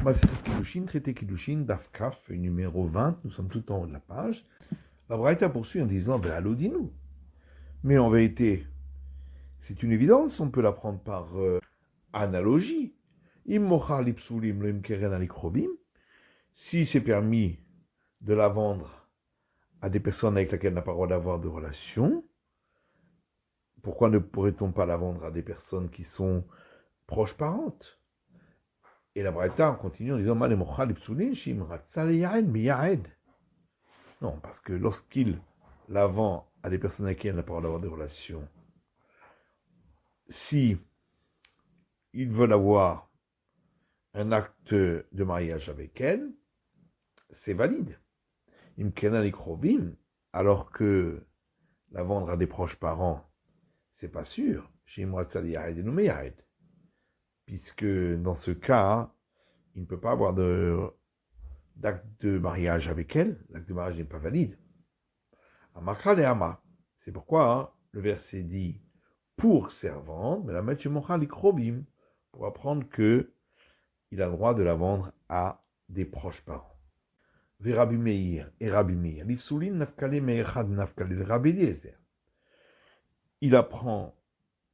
Masechet Kiddushin, traité Kiddushin, Daf Kaf, numéro 20, nous sommes tout en haut de la page. La Braïta poursuit en disant, ben allô, mais en vérité, c'est une évidence, on peut la prendre par analogie. Si c'est permis de la vendre à des personnes avec lesquelles on n'a pas le droit d'avoir de relation, pourquoi ne pourrait-on pas la vendre à des personnes qui sont proches parentes? Et la Braïta continue en disant, non, parce que lorsqu'il la vend à des personnes avec qui elle n'a pas le droit d'avoir des relations, si ils veulent avoir un acte de mariage avec elle, c'est valide. Alors que la vendre à des proches parents, c'est pas sûr. Puisque dans ce cas, il ne peut pas avoir d'acte de mariage avec elle. L'acte de mariage n'est pas valide. C'est pourquoi le verset dit pour servante, mais la mettre chez Mochal Ikrobim, pour apprendre que il a le droit de la vendre à des proches parents. Rabbi Meir et Rabbi Meir. Il apprend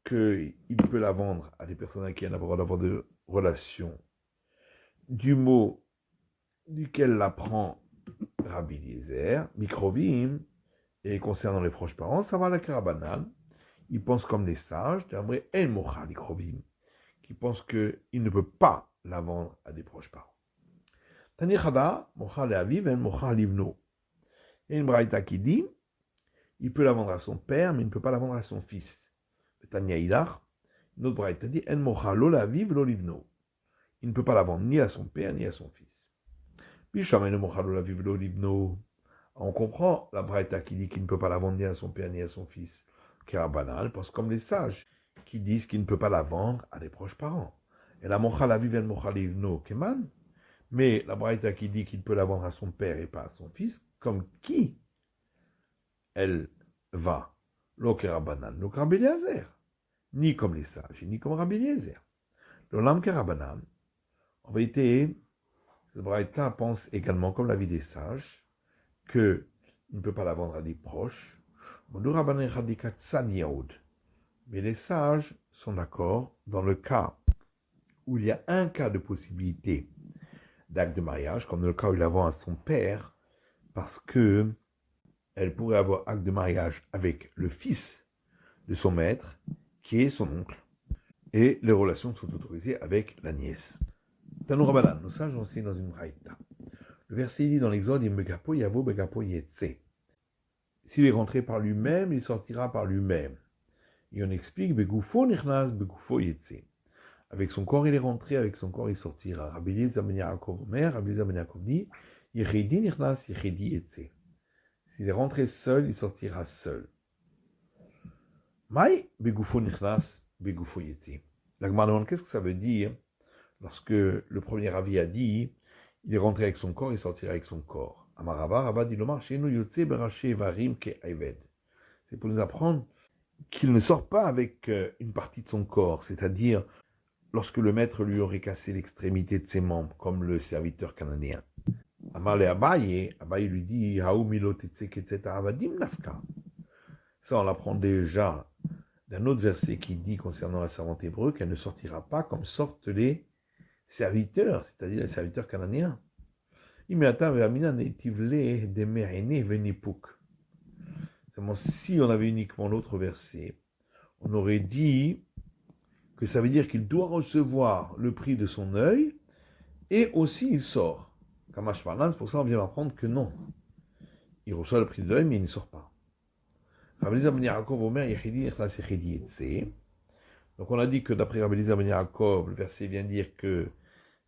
qu'il peut la vendre à des personnes avec qui elle n'a pas le droit d'avoir de relation. Du mot duquel l'apprend Rabbi Eliezer, Mikrovim, et concernant les proches parents, ça va la Karabanan. Il pense comme les sages, qui pensent qu'il ne peut pas la vendre à des proches parents. Tanichada, mocha le'aviv, en mocha livno. Il y a une braïta qui dit, il peut la vendre à son père, mais il ne peut pas la vendre à son fils. Tania idach, une autre braïta dit, en mocha lo le'aviv, lo livno. Il ne peut pas la vendre ni à son père, ni à son fils. Bisham en mocha lo le'aviv, lo livno. On comprend la braïta qui dit qu'il ne peut pas la vendre ni à son père, ni à son fils. Qui est banal, parce comme les sages, qui disent qu'il ne peut pas la vendre à des proches parents. Et la mocha la vive en mocha livno, keman. Mais la braïta qui dit qu'il peut la vendre à son père et pas à son fils, comme qui elle va? Lo kerabanan, lo Rabbi Eliezer. Ni comme les sages, ni comme Rabbi Eliezer. L'olam kerabanan. En vérité, cette braïta pense également, comme l'avis des sages, qu'il ne peut pas la vendre à des proches. Mais les sages sont d'accord dans le cas où il y a un cas de possibilité d'acte de mariage, comme dans le cas où il la vend à son père, parce que elle pourrait avoir acte de mariage avec le fils de son maître, qui est son oncle, et les relations sont autorisées avec la nièce. Tanou Rabbanan, nos sages enseignent dans une braïta. Le verset dit dans l'Exode, Begapo Yavo Begapo Yetse. S'il est rentré par lui-même, il sortira par lui-même. Et on explique, Begoufo Nichnas Begoufo Yetse. Avec son corps, il est rentré, avec son corps, il sortira. Rabbi Eliezer ben Yaakov Omer, Rabbi Eliezer ben Yaakov dit, Yechidi Nichnas Yechidi Yetse. S'il est rentré seul, il sortira seul. Maï Begoufo Nichnas Begoufo Yetse. La Gemara demande, qu'est-ce que ça veut dire lorsque le premier avis a dit, il est rentré avec son corps, il sortira avec son corps. Amarava, Rabba dit Lomar, Shenu Yotse Beraché Varim Ke Ayved. C'est pour nous apprendre qu'il ne sort pas avec une partie de son corps, c'est-à-dire lorsque le maître lui aurait cassé l'extrémité de ses membres, comme le serviteur cananéen. Amar le Abaye lui dit Haou Milo Tetsek etc. Avadim Nafka. Ça, on l'apprend déjà d'un autre verset qui dit concernant la servante hébreu qu'elle ne sortira pas comme sortent les serviteurs, c'est-à-dire les serviteurs cananéens. Si on avait uniquement l'autre verset, on aurait dit que ça veut dire qu'il doit recevoir le prix de son œil et aussi il sort. Kamash Parlan, c'est pour ça qu'on vient apprendre que non. Il reçoit le prix de l'œil mais il ne sort pas. Donc on a dit que d'après Rabbi Eliezer ben Yaakov, le verset vient dire que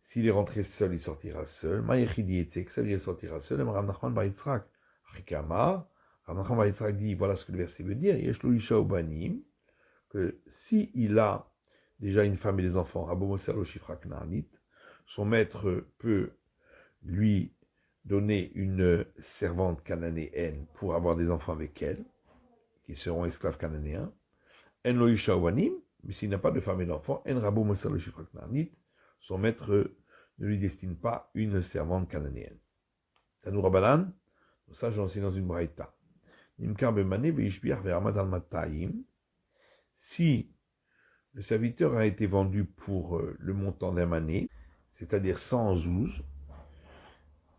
s'il est rentré seul, il sortira seul. Que ça veut dire il sortira seul. Rav Nachman bar Yitzhak dit, voilà ce que le verset veut dire. Yeshlo isha ubanim, que si il a déjà une femme et des enfants, Rabo Moser lo shifra kna'anit, son maître peut lui donner une servante cananéenne pour avoir des enfants avec elle, qui seront esclaves cananéens. En lo isha ubanim, mais s'il n'a pas de femme et d'enfants, en Rabo Moser lo shifra kna'anit, son maître ne lui destine pas une servante cananéenne. Tanou Rabbanan, ça j'en sais dans une braïta. Nimkar bemane veishbiach ve'amad al matayim. Si le serviteur a été vendu pour le montant d'un mané, c'est-à-dire 100 zouz,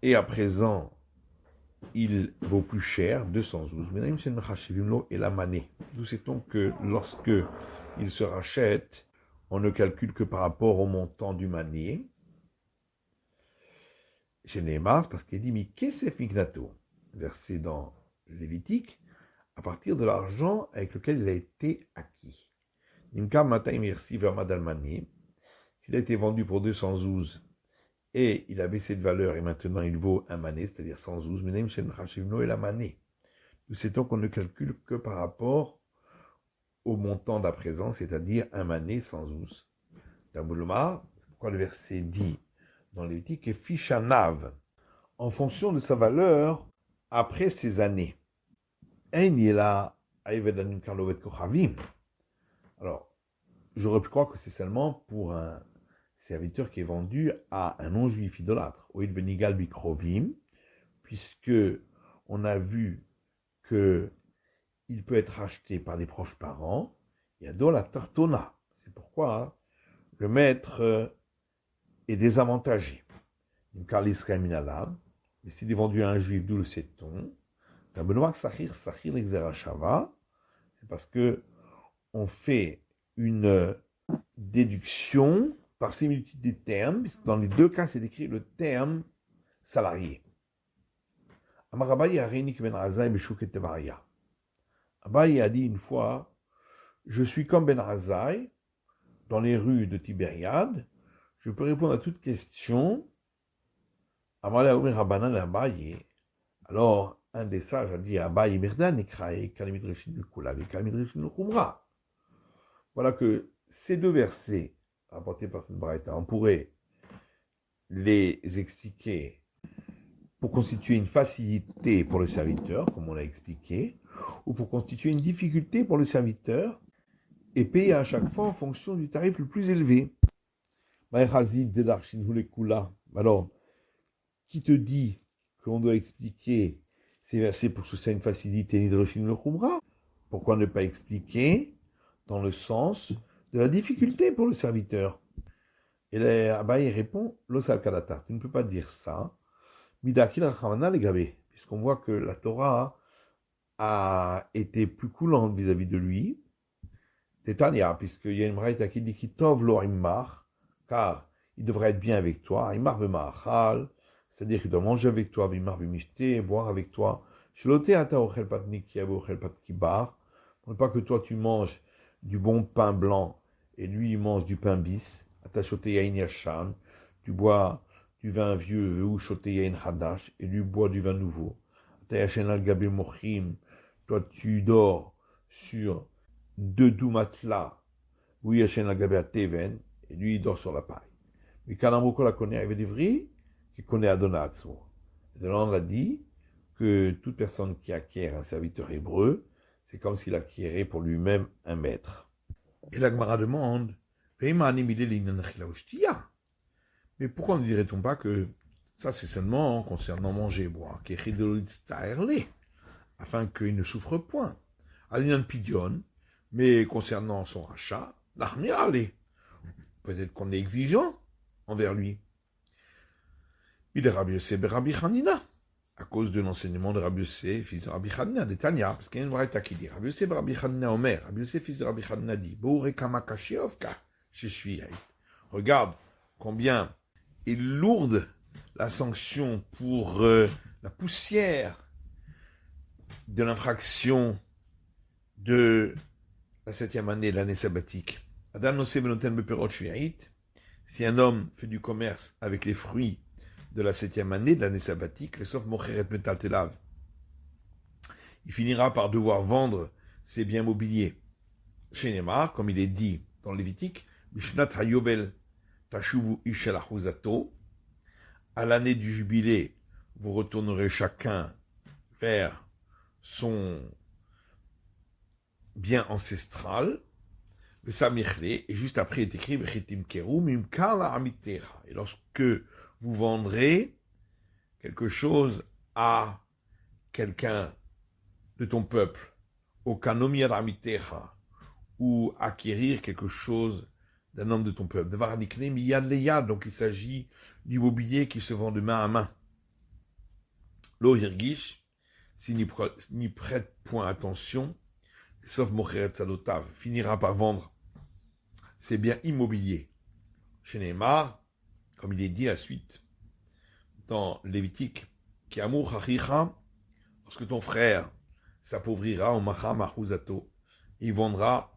et à présent il vaut plus cher, 200 zouz. Et la mané. Nous sait-on que lorsque il se rachète, on ne calcule que par rapport au montant du mané. Chez Neymar, parce qu'il dit Mikesef Mignato, versé dans Lévitique, à partir de l'argent avec lequel il a été acquis. Nimkam Mataim Irsi Vermad Almané, s'il a été vendu pour 200 zouz et il a baissé de valeur et maintenant il vaut un mané, c'est-à-dire 100 zouz, Menem Shen Chashivno et la mané. Nous savons qu'on ne calcule que par rapport au montant d'à présent, c'est-à-dire un mané 100 zouz. Daboulomar, pourquoi le verset dit dans Lévitique est Fichanav, en fonction de sa valeur après ces années. Alors, j'aurais pu croire que c'est seulement pour un serviteur qui est vendu à un non-juif idolâtre, Oïd Benigal Bikrovim, puisque on a vu que il peut être acheté par des proches parents, et à la tartona. C'est pourquoi le maître est désavantagé. Mais s'il est vendu à un juif, d'où le sait-on? C'est parce que on fait une déduction par similitude des termes, puisque dans les deux cas, c'est écrit le terme salarié. Abaye a dit une fois, je suis comme Ben Azai, dans les rues de Tibériade, je peux répondre à toute question. Alors, un des sages a dit Abaye Mirdan Ikrae Kalimidreshin le Kula et Kalimidreshin le Khumra. Voilà que ces deux versets rapportés par cette braïta, on pourrait les expliquer pour constituer une facilité pour le serviteur, comme on l'a expliqué, ou pour constituer une difficulté pour le serviteur et payer à chaque fois en fonction du tarif le plus élevé. Alors, qui te dit qu'on doit expliquer ces versets pour que ce soit une facilité Nidroshin le Khumra? Pourquoi ne pas expliquer dans le sens de la difficulté pour le serviteur? Et là, Abaye répond, Losal Kadata, tu ne peux pas dire ça, Midakil Rachamana Legabe, puisqu'on voit que la Torah a été plus coulante vis-à-vis de lui, Tétania, puisqu'il y a une braïta qui dit Kitov lo Immar, car il devrait être bien avec toi, Immar Bemachal, c'est-à-dire qu'il doit manger avec toi, Immar Bemishte, boire avec toi, Shelote Ata Ochel Patnik Yabu Ochel Patkibar, pour ne pas que toi tu manges du bon pain blanc et lui il mange du pain bis, Atachote Yain Yashan, tu bois du vin vieux ou Chote Yain Hadash et lui boit du vin nouveau, Atayashen Al Gabe Mochim, toi tu dors sur deux doux matelas, où Yashen Al Gabe Teven et lui il dort sur la paille. Mais Kanamoko la connaît avec des vrais, qui connaît Adonatsu. Et là on a dit que toute personne qui acquiert un serviteur hébreu, c'est comme s'il acquérait pour lui-même un maître. Et la Gemara demande, mais pourquoi ne dirait-on pas que ça c'est seulement concernant manger et boire, afin qu'il ne souffre point. Alinan Pidion, mais concernant son rachat, peut-être qu'on est exigeant envers lui. Il est Rabbi Yossé Rabbi Hanina, à cause de l'enseignement de Rabbi Yossé, fils de Rabbi Hanina, de Tanya, parce qu'il y a une braïta qui dit, Rabbi Yossé Rabbi Hanina Omer, Rabbi Yossé, fils de Rabbi Hanina dit, regarde combien est lourde la sanction pour la poussière de l'infraction de la 7e année de l'année sabbatique. Si un homme fait du commerce avec les fruits de la 7e année de l'année sabbatique, le sauf mocheret metaltelav, il finira par devoir vendre ses biens mobiliers. Chez Neymar, comme il est dit dans Lévitique, Mishnat Hayovel Tashuvu Ishel Achuzato, à l'année du jubilé, vous retournerez chacun vers son bien ancestral. et juste après est écrit et lorsque vous vendrez quelque chose à quelqu'un de ton peuple, au kanomir amitecha, ou acquérir quelque chose d'un homme de ton peuple. Donc il s'agit d'immobilier qui se vend de main à main. Lo hirgish, s'il n'y prête point attention, sauf mocheret sadotav, finira par vendre ses biens immobiliers. Chez Neymar, comme il est dit à la suite, dans Lévitique, qui amour hachicha, lorsque ton frère s'appauvrira au macha mahuzato, il vendra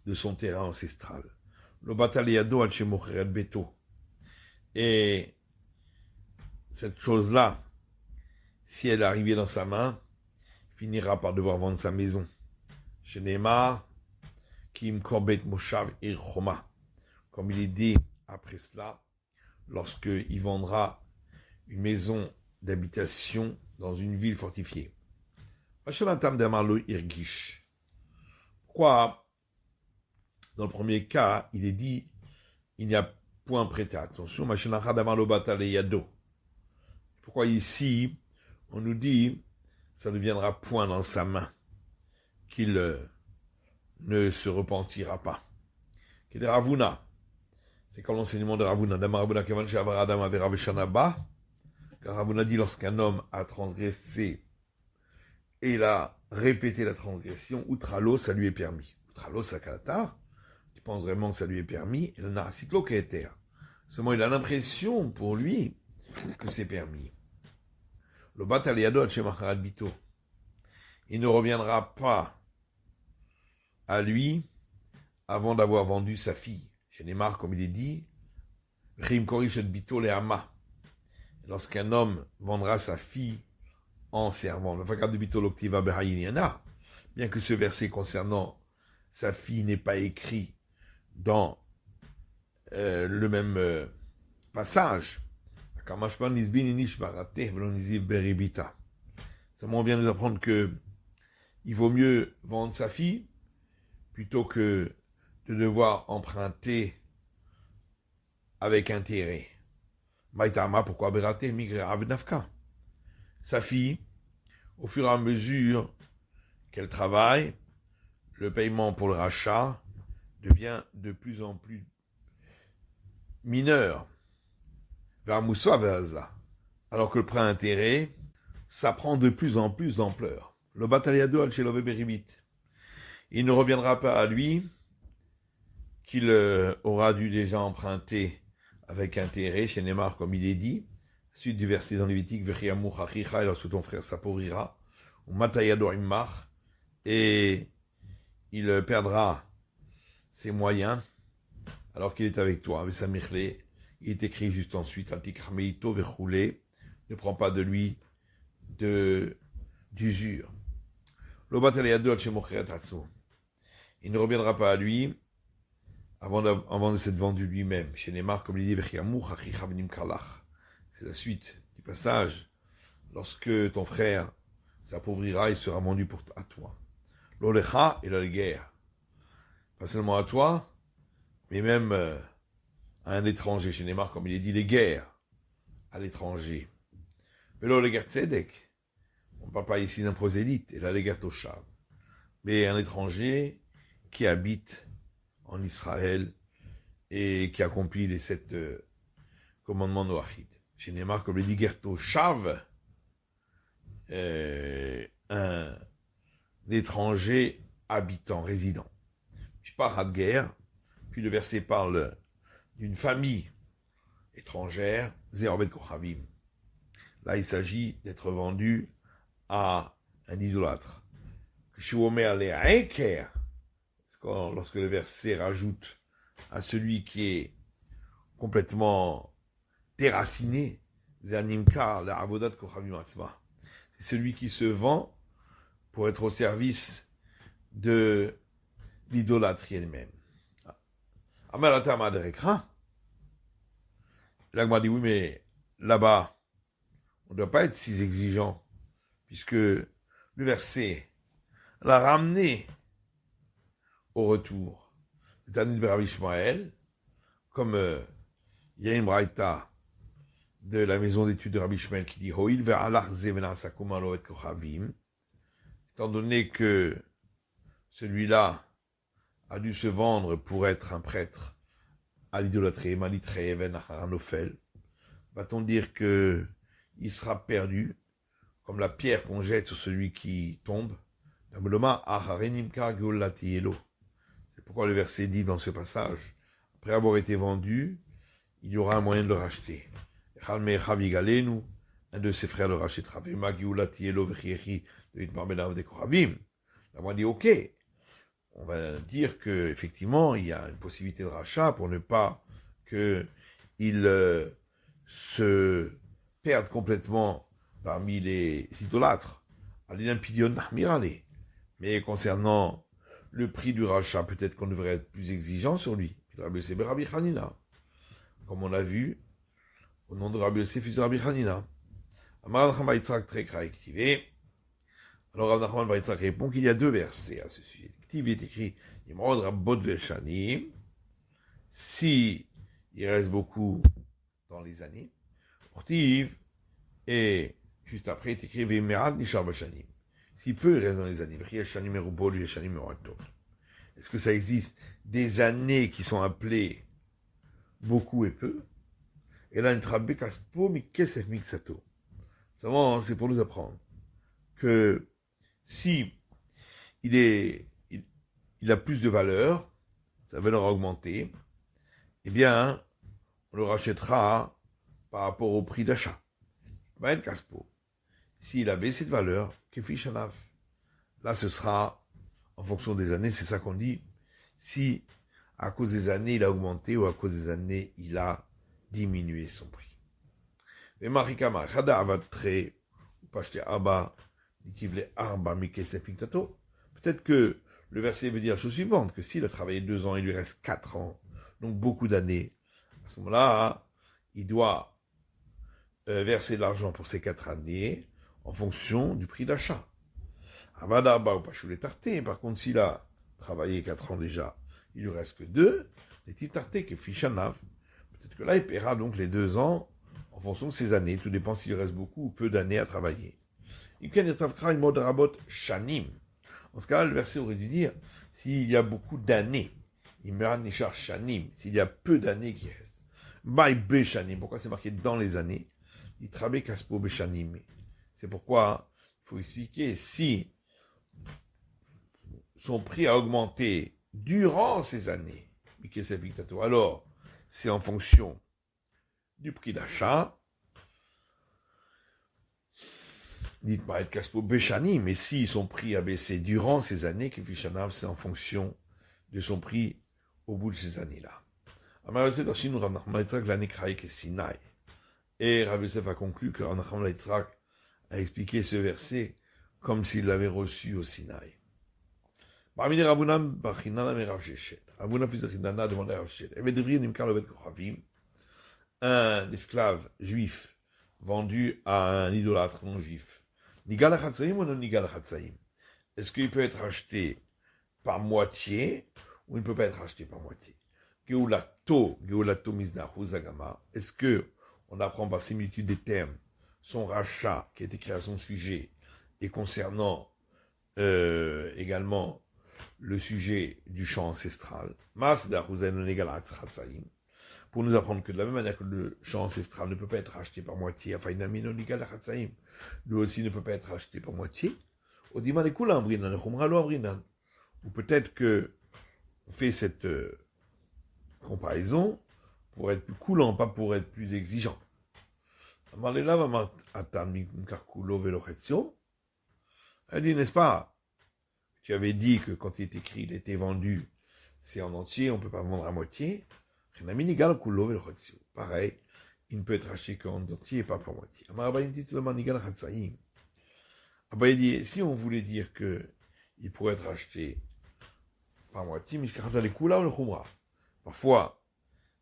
de son terrain ancestral. Le bataliado al shemocheret beto. Et cette chose-là, si elle arrivait dans sa main, finira par devoir vendre sa maison. Chez Neymar, Kim Korbet Moshav Ir Choma. Comme il est dit après cela, lorsqu'il vendra une maison d'habitation dans une ville fortifiée. Pourquoi, dans le premier cas, il est dit, il n'y a point prêté attention. Pourquoi ici, on nous dit, ça ne viendra point dans sa main, qu'il ne se repentira pas. Qu'il est Ravuna. C'est comme l'enseignement de Ravuna. Car Ravuna dit, lorsqu'un homme a transgressé et il a répété la transgression, outralo, ça lui est permis. Outralo, sakalatar, tu penses vraiment que ça lui est permis, il n'a citlo qu'éter. Seulement, il a l'impression, pour lui, que c'est permis. Le bataliado al bito. Il ne reviendra pas à lui avant d'avoir vendu sa fille. Chez Neymar, comme il est dit, Rim korish et bito le ama. Lorsqu'un homme vendra sa fille en servant, le fakad de bito l'octiva behayiniana, bien que ce verset concernant sa fille n'est pas écrit dans le même passage. Seulement on vient nous apprendre que il vaut mieux vendre sa fille plutôt que de devoir emprunter avec intérêt. Maïtama, pourquoi beraté migrer nafka? Sa fille, au fur et à mesure qu'elle travaille, le paiement pour le rachat devient de plus en plus mineur. Alors que le prêt à intérêt, ça prend de plus en plus d'ampleur. Le bataliado al-Shelove Beribit. Il ne reviendra pas à lui qu'il aura dû déjà emprunter avec intérêt, chez Neymar, comme il est dit, suite du verset dans Lévitique, Vechiamou Chachicha, et lorsque ton frère s'appauvrira, ou Matayado Immar, et il perdra ses moyens, alors qu'il est avec toi, avec sa mirlé. Il est écrit juste ensuite, Antikarmeito Vechoulé, ne prends pas de lui d'usure. Il ne reviendra pas à lui avant de s'être vendu lui-même. Chez Neymar, comme il dit, c'est la suite du passage. Lorsque ton frère s'appauvrira, il sera vendu à toi. L'olecha et la guerre. Pas seulement à toi, mais même à un étranger. Chez Neymar, comme il est dit, les guerres à l'étranger. Mais là, les guerres tzedek. On ne parle pas ici d'un prosélyte, et là, les guerres toshav. Mais un étranger qui habite en Israël et qui accomplit les 7 commandements noachides. Chez Neymar, comme il dit, guerre toshav, un étranger habitant, résident. Je parle de guerre, puis le verset parle d'une famille étrangère, Zerobet Kochavim. Là, il s'agit d'être vendu à un idolâtre. Lorsque le verset rajoute à celui qui est complètement déraciné, c'est celui qui se vend pour être au service de l'idolâtrie elle-même. L'Agma dit oui, mais là-bas, on ne doit pas être si exigeant, puisque le verset l'a ramené au retour de Tanit de Rabbi Ishmael, comme il y a une braïta de la maison d'études de Rabbi Ishmael qui dit Hoil ve'alach ze ve'na'asakum alo et kochavim, étant donné que celui-là a dû se vendre pour être un prêtre à l'idolâtrie, Malitre Even Haranofel, va-t-on dire que il sera perdu, comme la pierre qu'on jette sur celui qui tombe? C'est pourquoi le verset dit dans ce passage, après avoir été vendu, il y aura un moyen de le racheter. Un de ses frères le rachètera. On va dire, ok, on va dire que effectivement il y a une possibilité de rachat pour ne pas qu'il se perde complètement parmi les idolâtres. Mais concernant le prix du rachat, peut-être qu'on devrait être plus exigeant sur lui. Comme on l'a vu, au nom de Rabbi Yosef, fils de Rabbi Hanina. Alors Rav Nachman bar Yitzhak répond qu'il y a deux versets à ce sujet. Ktiv est écrit Yimrod Rabbot Veshanim, si il reste beaucoup dans les années. Ktiv, et juste après est écrit V'merad Nishar Bashanim, si peu il reste dans les années. Est-ce que ça existe des années qui sont appelées beaucoup et peu? Et là, c'est pour nous apprendre que si il a plus de valeur, sa valeur a augmenté, eh bien, on le rachètera par rapport au prix d'achat. S'il a baissé de valeur, là, ce sera en fonction des années, c'est ça qu'on dit. Si à cause des années, il a augmenté ou à cause des années, il a diminuer son prix. Peut-être que le verset veut dire la chose suivante, que s'il a travaillé 2 ans, il lui reste 4 ans, donc beaucoup d'années, à ce moment-là, il doit verser de l'argent pour ces 4 années en fonction du prix d'achat. Par contre, s'il a travaillé 4 ans déjà, il lui reste que 2, les titartés que fichanav. Peut-être que là, il paiera donc les 2 ans en fonction de ses années. Tout dépend s'il reste beaucoup ou peu d'années à travailler. En ce cas-là, le verset aurait dû dire s'il y a beaucoup d'années. S'il y a peu d'années qui restent. Pourquoi c'est marqué dans les années? C'est pourquoi il faut expliquer si son prix a augmenté durant ces années. Alors, c'est en fonction du prix d'achat. Dites pas être Caspo Béchani, mais si son prix a baissé durant ces années, c'est en fonction de son prix au bout de ces années-là. Et Rav Yosef a conclu que Rav Nachman bar Yitzhak a expliqué ce verset comme s'il l'avait reçu au Sinaï. Parmi Ravuna bar Chinana et Rav Sheshet. Ravuna fils de Chinana demandait à Rav Sheshet. Un esclave juif vendu à un idolâtre non juif. Nigal Achatzaim ou non Nigal Achatzaim? Est-ce qu'il peut être acheté par moitié ou il ne peut pas être acheté par moitié? Geulato Misnahu Zagama. Est-ce que on apprend par similitude des termes son rachat qui est écrit à son sujet et concernant également le sujet du chant ancestral, pour nous apprendre que de la même manière que le chant ancestral ne peut pas être acheté par moitié, lui aussi ne peut pas être acheté par moitié, ou peut-être que on fait cette comparaison pour être plus coulant, pas pour être plus exigeant. Elle dit, n'est-ce pas? Tu avais dit que quand il est écrit, il était vendu, c'est en entier, on ne peut pas vendre à moitié. Pareil, il ne peut être acheté qu'en entier et pas par moitié. Abaye dit, si on voulait dire que il pourrait être acheté par moitié, parfois,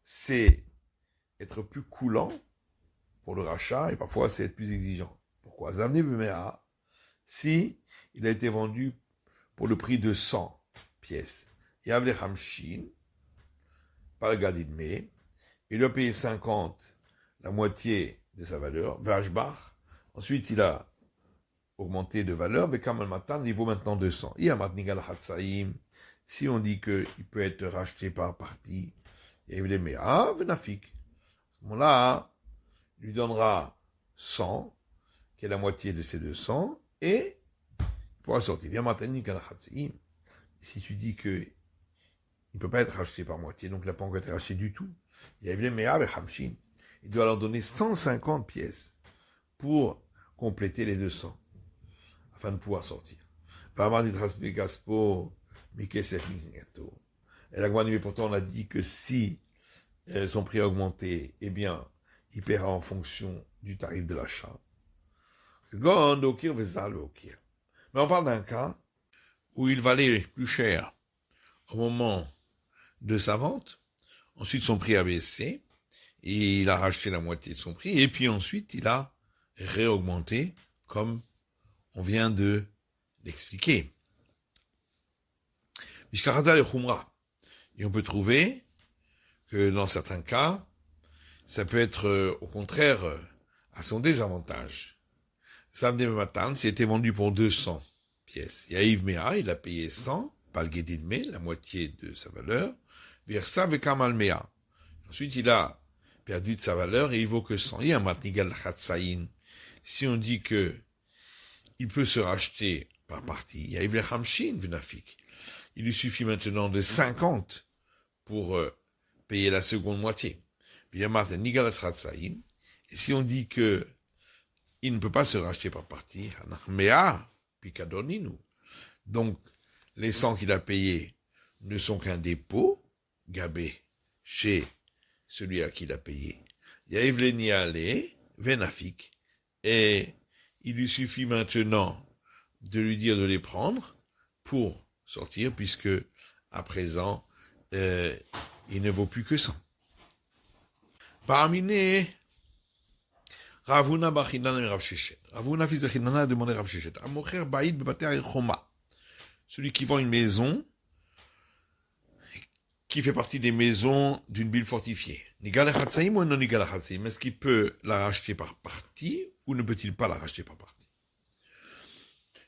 c'est être plus coulant pour le rachat et parfois c'est être plus exigeant. Pourquoi? Si il a été vendu pour le prix de 100 pièces, Yavle Hamshin, par le Gadidme, il doit payer 50, la moitié de sa valeur, Vashbach. Ensuite, il a augmenté de valeur, mais Kamal Matan, il vaut maintenant 200. Si on dit qu'il peut être racheté par partie, il y a les Mea, Venafik. À ce moment-là, il lui donnera 100, qui est la moitié de ces 200, et il pourra sortir. Si tu dis que il ne peut pas être racheté par moitié, donc il n'a pas encore été racheté du tout. Il y a les Mea avec Hamshin. Il doit leur donner 150 pièces pour compléter les 200, afin de pouvoir sortir. Et la mais pourtant on a dit que si son prix a augmenté, eh bien, il paiera en fonction du tarif de l'achat. Mais on parle d'un cas où il valait plus cher au moment de sa vente, ensuite son prix a baissé, et il a racheté la moitié de son prix, et puis ensuite il a réaugmenté, comme on vient de l'expliquer. Et on peut trouver que dans certains cas, ça peut être au contraire à son désavantage. Samedi matin, c'était vendu pour 200 pièces. Yaïv Mea, il a payé 100, pas le Gedidme, la moitié de sa valeur, Versa avec Kamal Mea. Ensuite, il a perdu de sa valeur et il vaut que 100. Il y a un matnigal chatsaïn. Si on dit que il peut se racheter par partie, il y a Ivle Hamshin Venafik. Il lui suffit maintenant de 50 pour payer la seconde moitié. Il y a matnigal chatsaïn. Et si on dit que il ne peut pas se racheter par partie, Mea, Pikadoninu. Donc, les 100 qu'il a payés ne sont qu'un dépôt, gabé, chez celui à qui il a payé. Yaivleni ale, venafik. Et il lui suffit maintenant de lui dire de les prendre pour sortir, puisque à présent, il ne vaut plus que 100. Parmi Ravuna Bachinana et Rav Sheshet. Ravuna fils de Chinana a demandé Rav Sheshet. Amocher Baïd Bebater Choma. Celui qui vend une maison qui fait partie des maisons d'une ville fortifiée. Nigal Chatsaïm ou non Nigal Chatsaïm? Est-ce qu'il peut la racheter par partie ou ne peut-il pas la racheter par partie?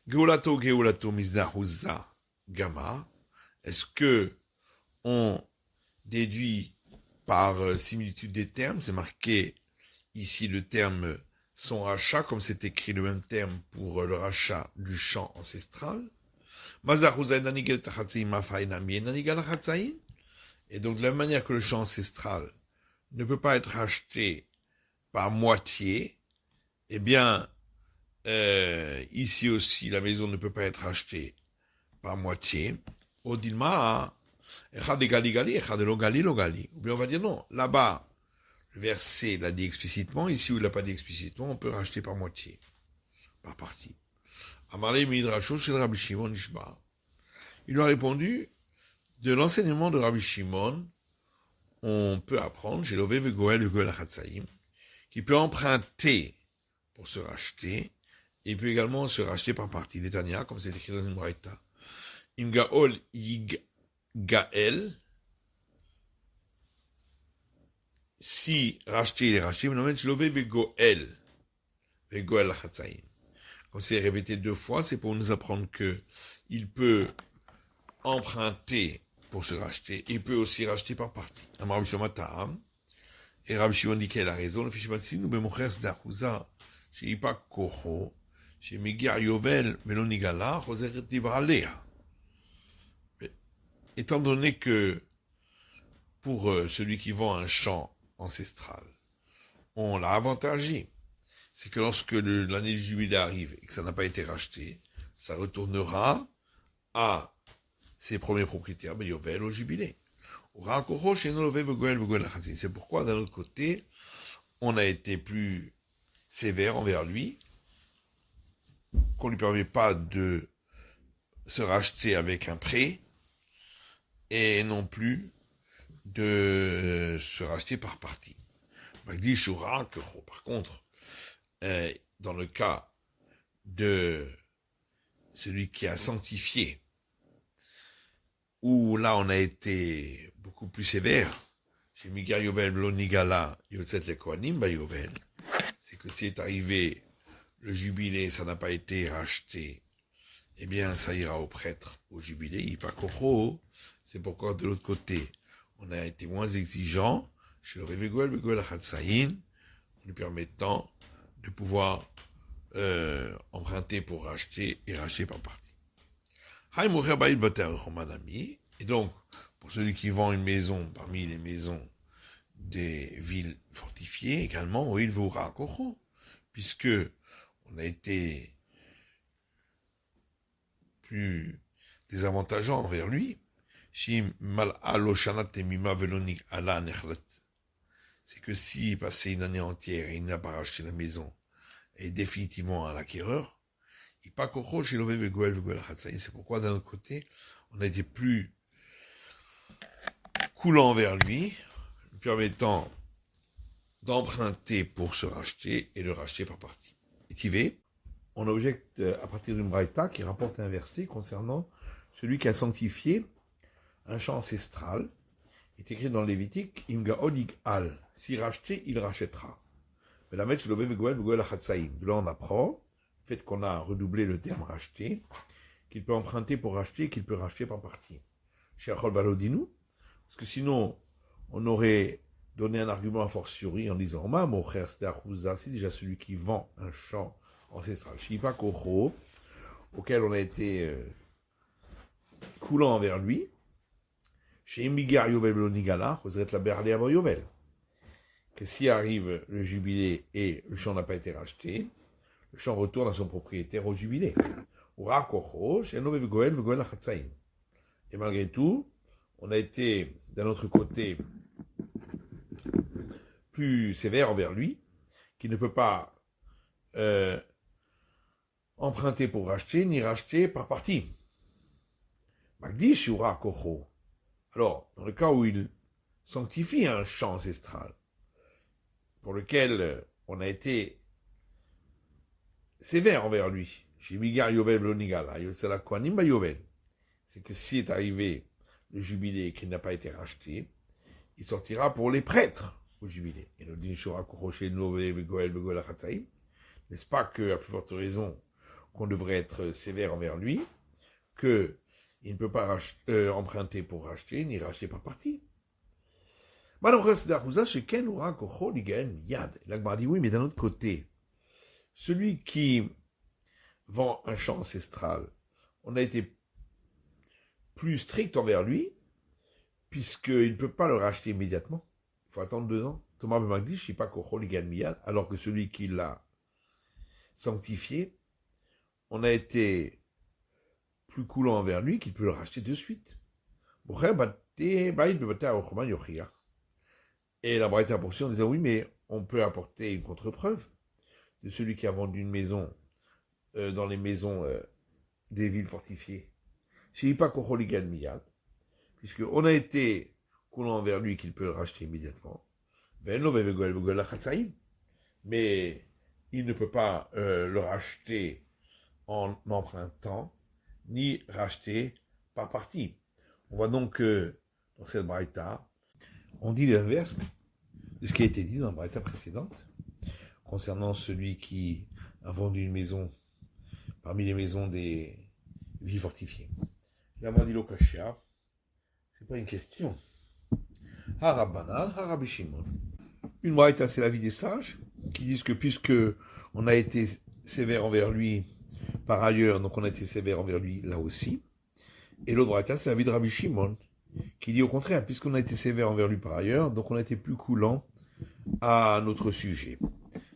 Geolato Mizdahuza Gama. Est-ce que on déduit par similitude des termes? C'est marqué ici le terme son rachat, comme c'est écrit le même terme pour le rachat du champ ancestral. Et donc de la manière que le champ ancestral ne peut pas être racheté par moitié, eh bien, ici aussi, la maison ne peut pas être rachetée par moitié. Odilma, echad gali gali, echad lo gali lo gali. Ou bien on va dire non, là-bas, le verset l'a dit explicitement, ici où il l'a pas dit explicitement, on peut racheter par moitié, par partie. Amaré midrasho chez Rabbi Shimon Nishba. Il lui a répondu, de l'enseignement de Rabbi Shimon, on peut apprendre, chez Lové Vegoel Achatsaïm, qui peut emprunter pour se racheter, et peut également se racheter par partie. D'Etania, comme c'est écrit dans une braïta. Imgaol Gael, si racheter, il est racheté, mais non, chez Lové Vegoel Achatsaïm. Comme c'est répété 2 fois, c'est pour nous apprendre que il peut emprunter pour se racheter, et il peut aussi racheter par partie. Rabbi Shimon Ta'am, et Rabbi Shimon dit qu'elle a raison, le fichier nous bemocher d'Achuza, chez Ipa Koho, chez Migir Yovel, Melonigala, Roser Tibralea. Étant donné que, pour celui qui vend un champ ancestral, on l'a avantagé, c'est que lorsque l'année du jubilé arrive et que ça n'a pas été racheté, ça retournera à ses premiers propriétaires, mais Yovel au jubilé. C'est pourquoi, d'un autre côté, on a été plus sévère envers lui, qu'on ne lui permet pas de se racheter avec un prêt, et non plus de se racheter par partie. Par contre, dans le cas de celui qui a sanctifié où là on a été beaucoup plus sévère, chez Migar Yovel Blonigala, Yotzet le Kohanim, Yovel, c'est que si est arrivé le jubilé, ça n'a pas été racheté, eh bien ça ira au prêtre, au jubilé, Ipakoro. C'est pourquoi de l'autre côté, on a été moins exigeant chez le Revegoel, Begoel Achatsaïn, en lui permettant de pouvoir emprunter pour racheter et racheter par partie. Et donc, pour celui qui vend une maison parmi les maisons des villes fortifiées, également, il vaudra Kocho, puisque on a été plus désavantageant envers lui. C'est que s'il passait une année entière et il n'a pas racheté la maison, et définitivement à l'acquéreur, c'est pourquoi d'un autre côté, on a été plus coulant vers lui, lui permettant d'emprunter pour se racheter et de racheter par partie. Et Tivé, on objecte à partir d'une braïta qui rapporte un verset concernant celui qui a sanctifié un chant ancestral. Il est écrit dans le Lévitique, Imga Odig Al, si racheté, il rachètera. Mais la mettre de là on apprend, le fait qu'on a redoublé le terme racheter, qu'il peut emprunter pour racheter et qu'il peut racheter par partie. Chez Achol Balodinu, parce que sinon, on aurait donné un argument a fortiori en disant, mon frère, c'est déjà celui qui vend un champ ancestral. Shipa Kocho, auquel on a été coulant envers lui, chez Imigar Yovel Blonigala, vous êtes la Berlé avant Yovel. Que si arrive le jubilé et le champ n'a pas été racheté, le champ retourne à son propriétaire au jubilé. Et malgré tout, on a été, d'un autre côté, plus sévère envers lui, qui ne peut pas emprunter pour racheter, ni racheter par partie. Magdish Ura Kocho. Alors, dans le cas où il sanctifie un champ ancestral, pour lequel on a été sévère envers lui, chez Migar Yovel Blonigala, Yotsela Kohanim Yovel, c'est que si est arrivé le jubilé qui n'a pas été racheté, il sortira pour les prêtres au jubilé. Et nous disons, n'est-ce pas que, à plus forte raison, qu'on devrait être sévère envers lui, qu'il ne peut pas emprunter pour racheter, ni racheter par partie. L'Agmar dit oui, mais d'un autre côté, celui qui vend un champ ancestral, on a été plus strict envers lui, puisqu'il ne peut pas le racheter immédiatement. Il faut attendre 2 ans. Thomas Magdi, je ne sais pas alors que celui qui l'a sanctifié, on a été plus coulant envers lui qu'il peut le racheter de suite. Et la Braïta poursuit en disant oui, mais on peut apporter une contre-preuve de celui qui a vendu une maison dans les maisons des villes fortifiées. Puisqu'on a été coulant envers lui qu'il peut le racheter immédiatement. Mais il ne peut pas le racheter en empruntant, ni racheter par partie. On voit donc que dans cette Braïta, on dit l'inverse de ce qui a été dit dans la Braïta précédente, concernant celui qui a vendu une maison parmi les maisons des villes fortifiées. Là, on dit l'Okashia, c'est pas une question. Harabanan, Harabi Shimon. Une Braïta, c'est l'avis des sages, qui disent que puisque on a été sévère envers lui par ailleurs, donc on a été sévère envers lui là aussi. Et l'autre Braïta, c'est l'avis de Rabbi Shimon, qui dit au contraire, puisqu'on a été sévère envers lui par ailleurs, donc on a été plus coulant à notre sujet.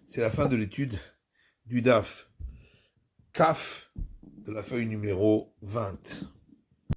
C'est la fin de l'étude du DAF Kaf de la feuille numéro 20.